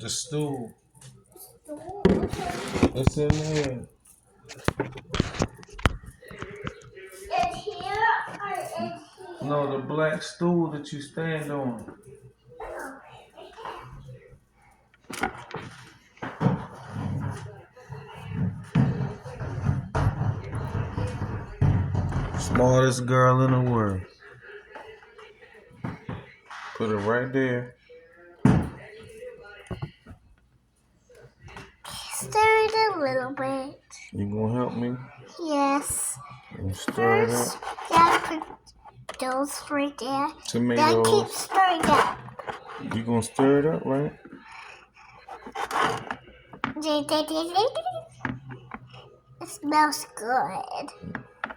The stool. It's in there. It's here or it's here? No, the black stool that you stand on. Smartest girl in the world. Put it right there. Stir it a little bit. You gonna help me? Yes. And stir it First, up. you gotta put those right there. Then Tomatoes. keep stirring up. You gonna stir it up, right? It smells good.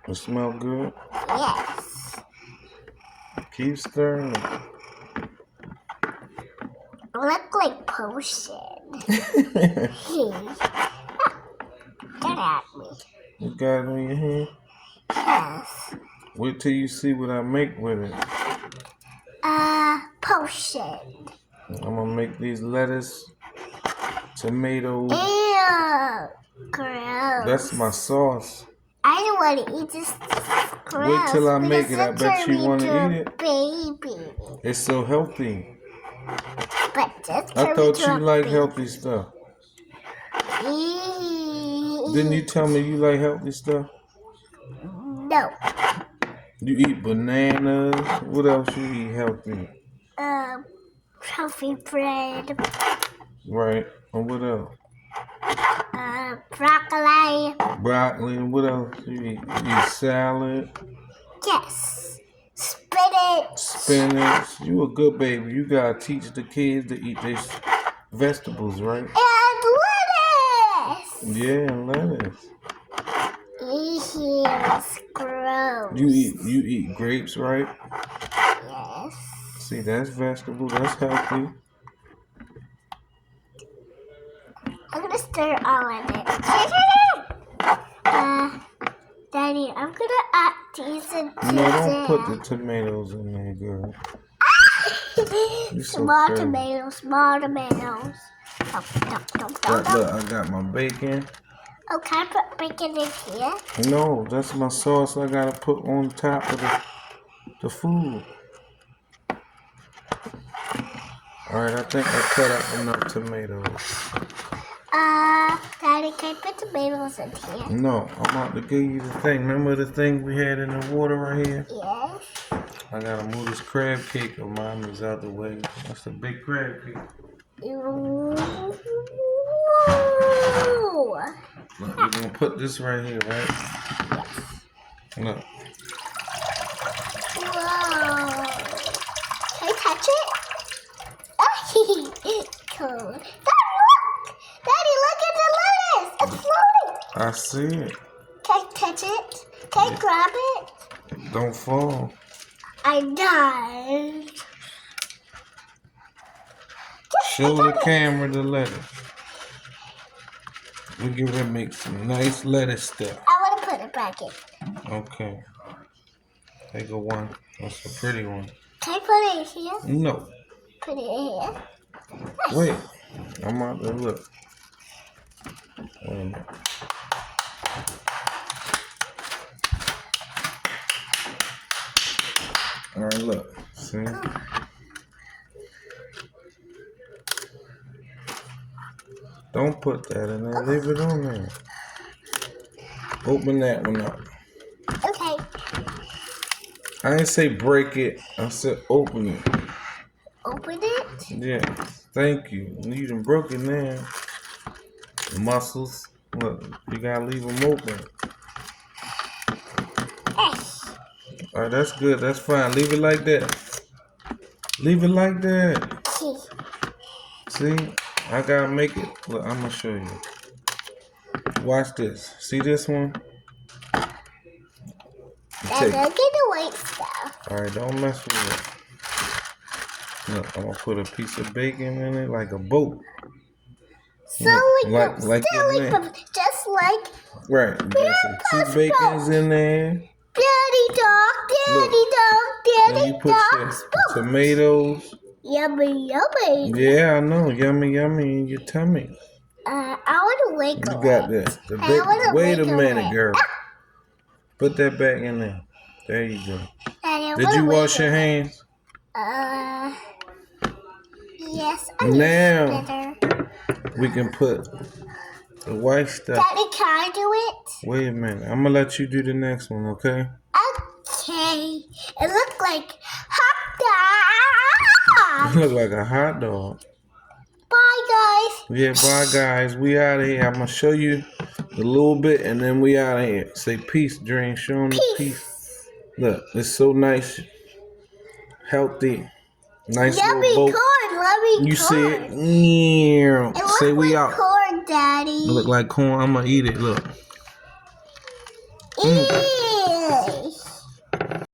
It smell good. Yes. Keep stirring it. Look like potion. Get at me. You got it on your hand? Yes. Wait till you see what I make with it. Potion. I'm gonna make these lettuce, tomatoes. Ew. Gross. That's my sauce. I don't want to eat this. Gross. Wait till I make it. I Because bet you it'll want turn to me eat it. Baby. It's so healthy. But just I turn thought me to you a like baby. healthy stuff. Eee. Didn't you tell me you like healthy stuff? No. You eat bananas. What else you eat healthy? Healthy bread. Right. And what else? Broccoli. Broccoli. And what else you eat? You eat salad. Yes. Spinach. Spinach. You a good baby. You gotta teach the kids to eat their vegetables, right? And lettuce. Yeah, and lettuce. Ew, it's gross. You eat grapes, right? Yes. See, that's vegetable. That's healthy. I'm gonna stir all of it. Daddy, I'm gonna add these into No, don't put the tomatoes in there, girl. You so small crazy. tomatoes, small tomatoes. Don't. Look, I got my bacon. Oh, can I put bacon in here? No, that's my sauce I gotta put on top of the food. Alright, I think I cut up enough tomatoes. Daddy, can I put tomatoes in here? No, I'm about to give you the thing. Remember the thing we had in the water right here? Yes. I gotta move this crab cake of mine is out the way. That's a big crab cake. Ooh. Look, we're gonna put this right here, right? Look. Whoa. Can I touch it? Oh, cool. Daddy, look at the lettuce. It's floating. I see it. Can I touch it? Can I grab it? Don't fall. I died. Show the camera the lettuce. We're gonna make some nice lettuce stuff. I want to put it back in. Okay. Take a one. That's a pretty one. Can I put it here? No. Put it here. Wait. I'm out there. Look. Wait a minute. Alright, look. See? Don't put that in there. Leave it on there. Open that one up. Okay. I didn't say break it. I said open it. Open it. Yeah. Thank you. You done broke it now. The muscles. Look, you gotta leave them open. Alright, that's good. That's fine. Leave it like that. Leave it like that. See? I gotta make it. Look, I'm gonna show you. Watch this. See this one? And look at the white stuff. Alright, don't mess with it. Look, I'm gonna put a piece of bacon in it like a boat. So Look, like your name. just like Right. You got some 2 bacons in there. Daddy dog, Look, Daddy And dog, you put your tomatoes. Yummy, yummy. Yeah, I know. Yummy, yummy in your tummy. I want to wiggle You got it. the I wanna wait a wiggle minute, it. girl. Put that back in there. There you go. Daddy, I Did wanna you wash your wiggle it. hands? Yes, I Now better. we can put the white stuff. Daddy, can I do it? Wait a minute. I'm gonna let you do the next one, okay? Okay. It looked like hot dog. Look like a hot dog. Bye, guys. Yeah, bye guys. We out of here. I'm gonna show you a little bit and then we out of here. Say peace, Dream. Show them the peace. Look, it's so nice, healthy, nice Yummy little boat. corn. Let me You corn. see it? Yeah. It Say looks we like out. corn, Daddy. It look like corn. I'm gonna eat it. Look.